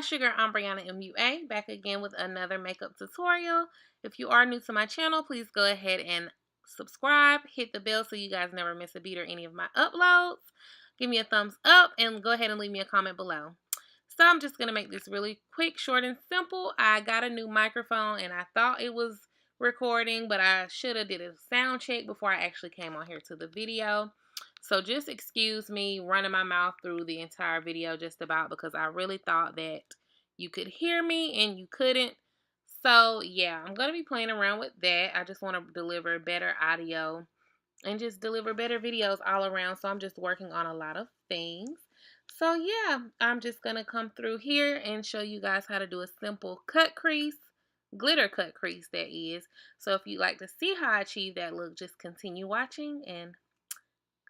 it's your girl, I'm Brianna MUA, back again with another makeup tutorial. If you are new to my channel, please go ahead and subscribe, hit the bell so you guys never miss a beat or any of my uploads. Give me a thumbs up and go ahead and leave me a comment below. So I'm just going to make this really quick, short, and simple. I got a new microphone and I thought it was recording, but I should have did a sound check before I actually came on here to the video. So just excuse me running my mouth through the entire video just about, because I really thought that you could hear me and you couldn't. So yeah, I'm going to be playing around with that. I just want to deliver better audio and just deliver better videos all around. So I'm just working on a lot of things. So yeah, I'm just going to come through here and show you guys how to do a simple cut crease, glitter cut crease that is. So if you'd like to see how I achieve that look, just continue watching and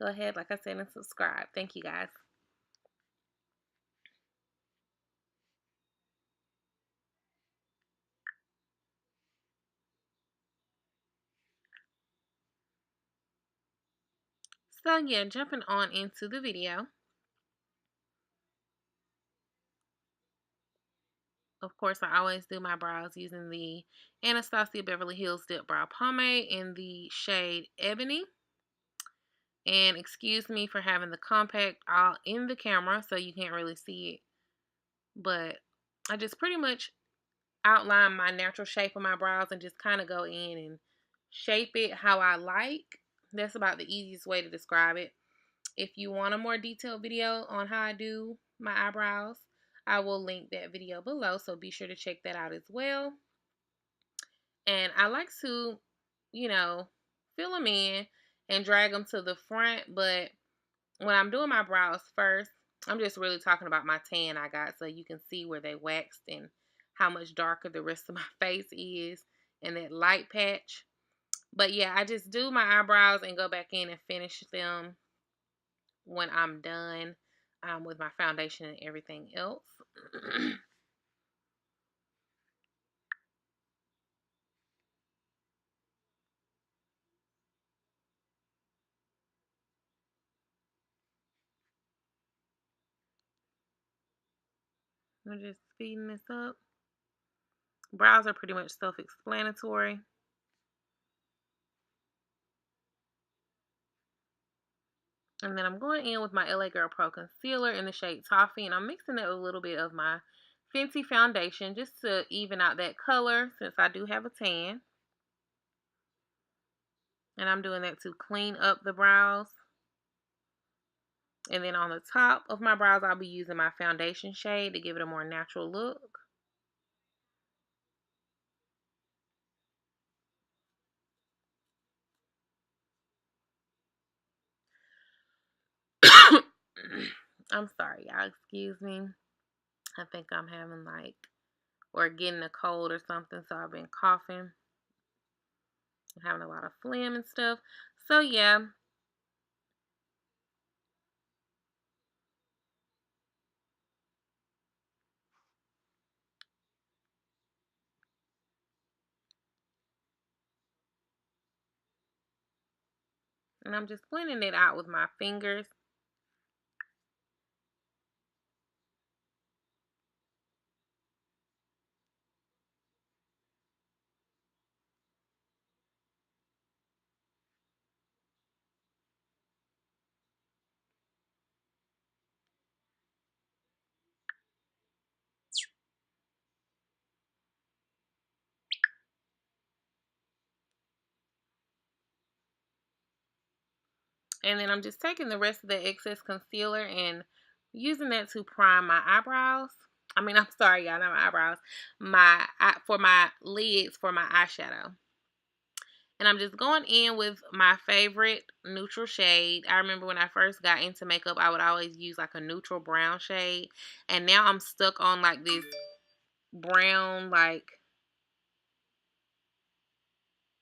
go ahead, like I said, and subscribe. Thank you guys. So yeah, jumping on into the video. Of course, I always do my brows using the Anastasia Beverly Hills Dip Brow Pomade in the shade Ebony. And excuse me for having the compact all in the camera so you can't really see it. But I just pretty much outline my natural shape of my brows and just kind of go in and shape it how I like. That's about the easiest way to describe it. If you want a more detailed video on how I do my eyebrows, I will link that video below, so be sure to check that out as well. And I like to, you know, fill them in and drag them to the front, but when I'm doing my brows first, I'm just really talking about my tan I got, so you can see where they waxed and how much darker the rest of my face is and that light patch. But yeah, I just do my eyebrows and go back in and finish them when I'm done with my foundation and everything else. I'm just speeding this up. Brows are pretty much self-explanatory. And then I'm going in with my LA Girl Pro Concealer in the shade Toffee. And I'm mixing it with a little bit of my Fenty foundation just to even out that color since I do have a tan. And I'm doing that to clean up the brows. And then on the top of my brows, I'll be using my foundation shade to give it a more natural look. I'm sorry, y'all. Excuse me. I think I'm having or getting a cold or something. So I've been coughing. I'm having a lot of phlegm and stuff. So yeah. And I'm just blending it out with my fingers. And then I'm just taking the rest of the excess concealer and using that to prime my eyebrows. I'm sorry, y'all, not my eyebrows. For my lids for my eyeshadow. And I'm just going in with my favorite neutral shade. I remember when I first got into makeup, I would always use like a neutral brown shade. And now I'm stuck on like this brown, like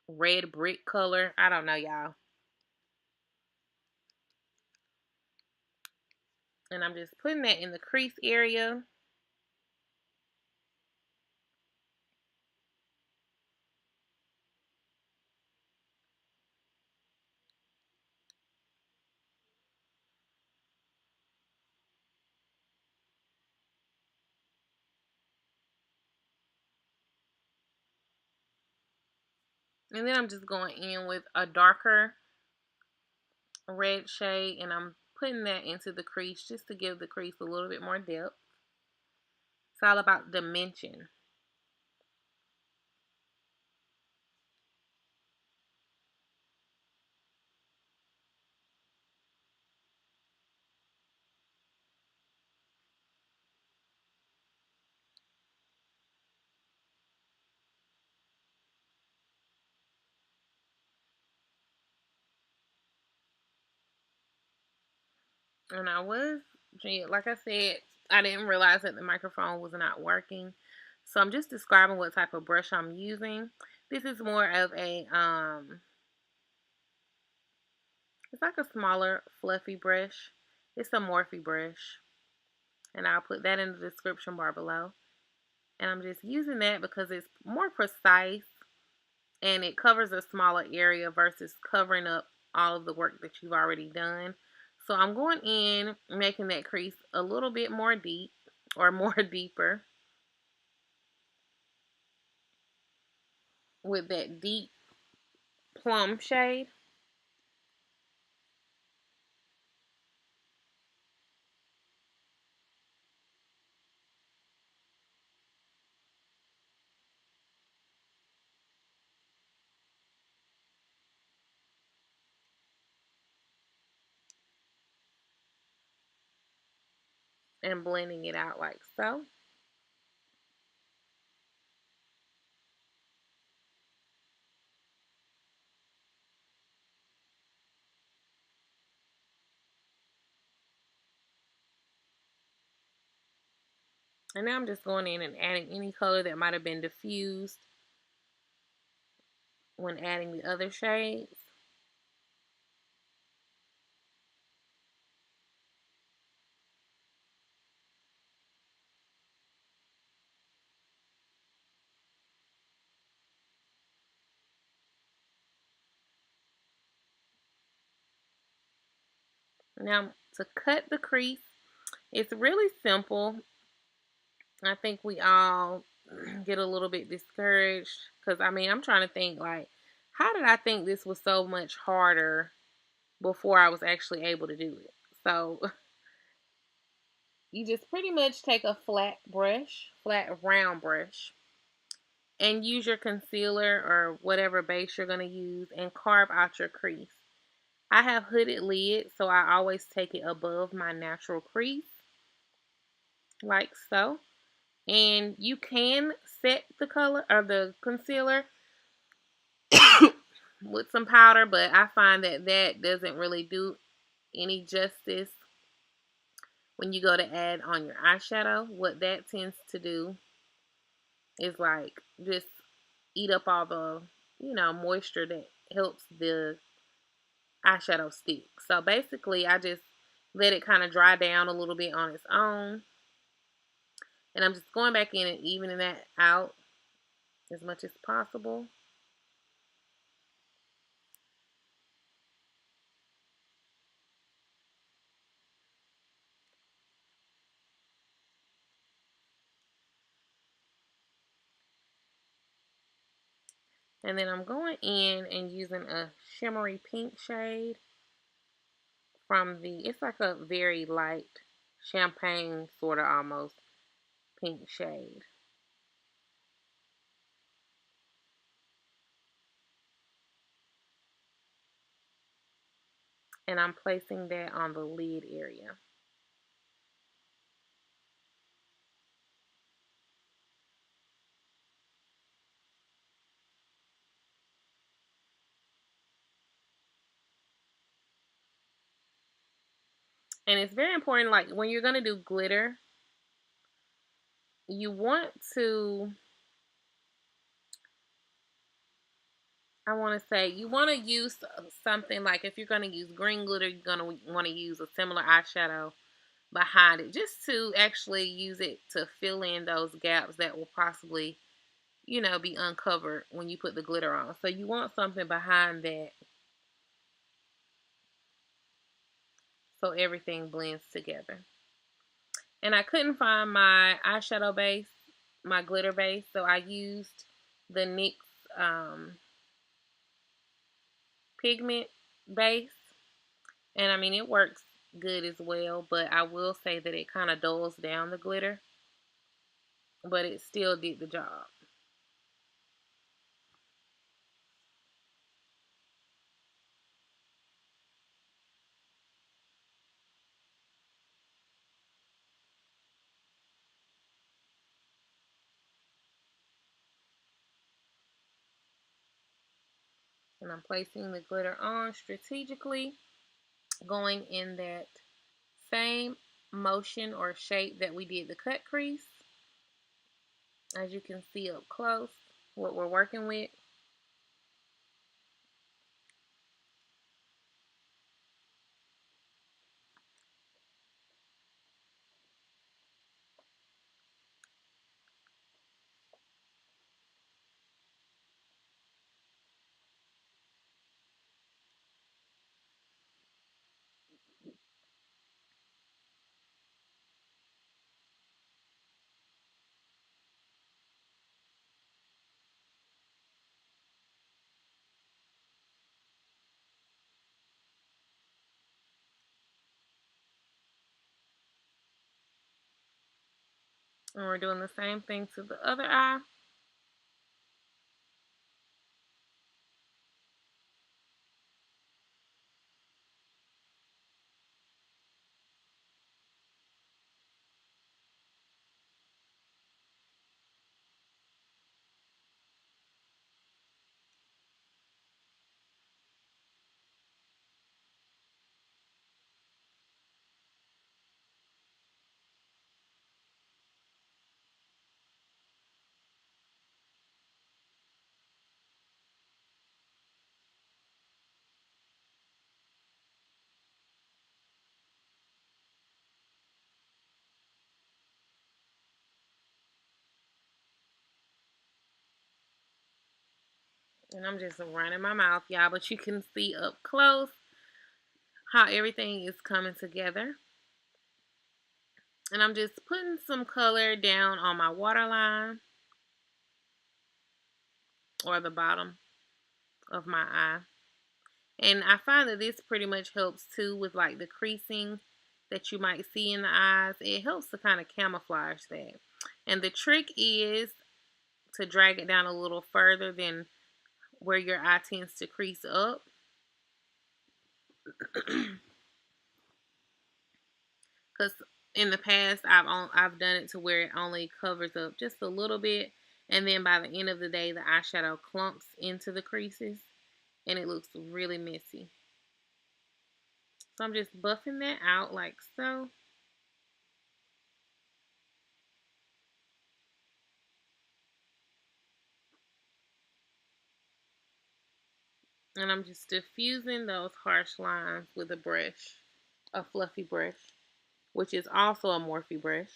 red brick color. I don't know, y'all. And I'm just putting that in the crease area. And then I'm just going in with a darker red shade, and I'm putting that into the crease just to give the crease a little bit more depth. It's all about dimension. And like I said, I didn't realize that the microphone was not working. So I'm just describing what type of brush I'm using. This is more of a, it's like a smaller fluffy brush. It's a Morphe brush. And I'll put that in the description bar below. And I'm just using that because it's more precise and it covers a smaller area versus covering up all of the work that you've already done. So I'm going in, making that crease a little bit more deep or more deeper with that deep plum shade. And blending it out like so. And now I'm just going in and adding any color that might have been diffused when adding the other shades. Now to cut the crease, it's really simple. I think we all get a little bit discouraged because I mean, I'm trying to think like, how did I think this was so much harder before I was actually able to do it? So you just pretty much take a flat round brush, and use your concealer or whatever base you're going to use and carve out your crease. I have hooded lids, so I always take it above my natural crease, like so. And you can set the color or the concealer with some powder, but I find that that doesn't really do any justice when you go to add on your eyeshadow. What that tends to do is like just eat up all the, moisture that helps the eyeshadow stick. So basically, I just let it kind of dry down a little bit on its own. And I'm just going back in and evening that out as much as possible. And then I'm going in and using a shimmery pink shade from it's like a very light champagne sort of almost pink shade. And I'm placing that on the lid area. And it's very important, like when you're going to do glitter, you want to, I want to say, you want to use something like if you're going to use green glitter, you're going to want to use a similar eyeshadow behind it just to actually use it to fill in those gaps that will possibly, be uncovered when you put the glitter on. So you want something behind that so everything blends together. And I couldn't find my eyeshadow base, my glitter base, so I used the NYX pigment base. And I mean, it works good as well, but I will say that it kind of dulls down the glitter, but it still did the job. And I'm placing the glitter on strategically, going in that same motion or shape that we did the cut crease. As you can see up close, what we're working with. And we're doing the same thing to the other eye. And I'm just running my mouth, y'all, but you can see up close how everything is coming together. And I'm just putting some color down on my waterline or the bottom of my eye. And I find that this pretty much helps too with like the creasing that you might see in the eyes. It helps to kind of camouflage that. And the trick is to drag it down a little further than where your eye tends to crease up. Because in the past, I've done it to where it only covers up just a little bit, and then by the end of the day, the eyeshadow clumps into the creases, and it looks really messy. So I'm just buffing that out like so. And I'm just diffusing those harsh lines with a brush, a fluffy brush, which is also a Morphe brush.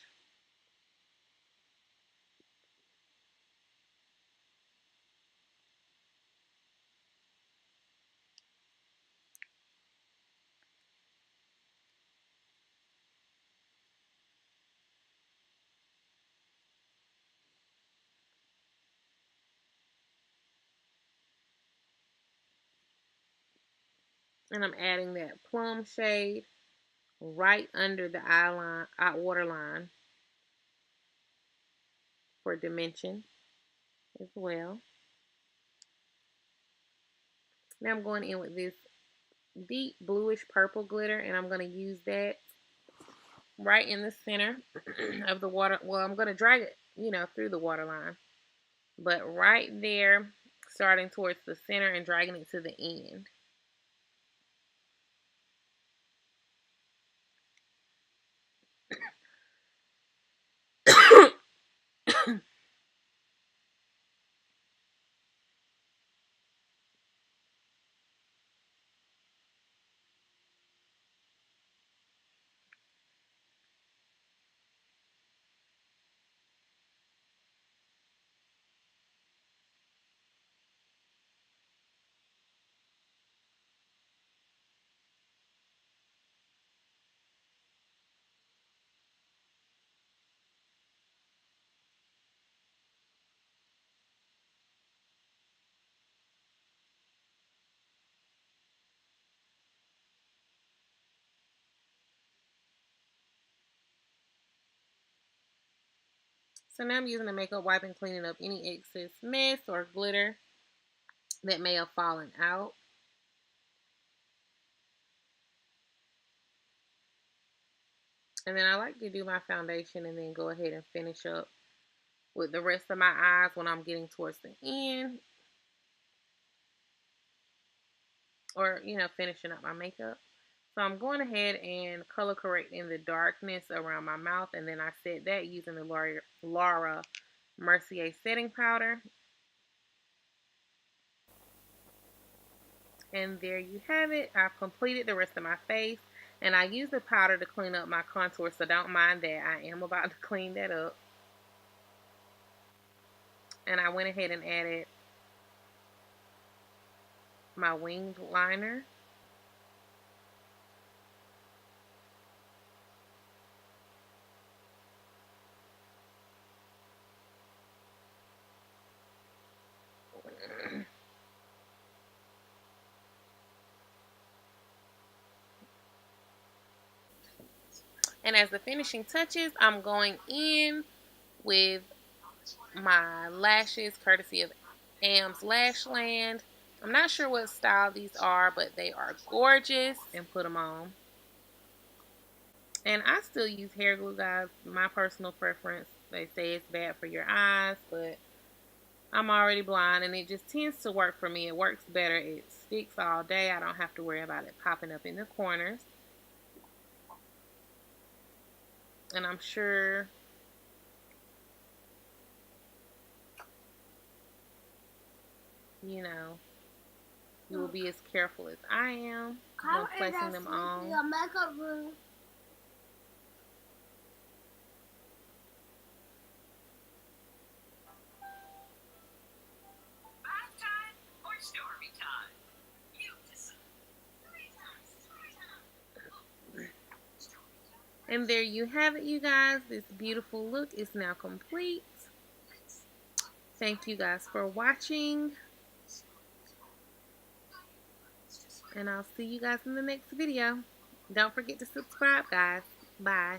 And I'm adding that plum shade right under the eye waterline for dimension as well. Now I'm going in with this deep bluish purple glitter, and I'm going to use that right in the center of the water. Well, I'm going to drag it, through the waterline, but right there, starting towards the center and dragging it to the end. So now I'm using a makeup wipe and cleaning up any excess mess or glitter that may have fallen out. And then I like to do my foundation and then go ahead and finish up with the rest of my eyes when I'm getting towards the end. Or, finishing up my makeup. So I'm going ahead and color correcting the darkness around my mouth. And then I set that using the Laura Mercier setting powder. And there you have it. I've completed the rest of my face. And I use the powder to clean up my contour, so don't mind that. I am about to clean that up. And I went ahead and added my winged liner. And as the finishing touches, I'm going in with my lashes, courtesy of Am's Lashland. I'm not sure what style these are, but they are gorgeous, and put them on. And I still use hair glue, guys. My personal preference. They say it's bad for your eyes, but I'm already blind, and it just tends to work for me. It works better. It sticks all day. I don't have to worry about it popping up in the corners. And I'm sure you will be as careful as I am when placing them on. Your makeup room. And there you have it, you guys. This beautiful look is now complete. Thank you guys for watching. And I'll see you guys in the next video. Don't forget to subscribe, guys. Bye.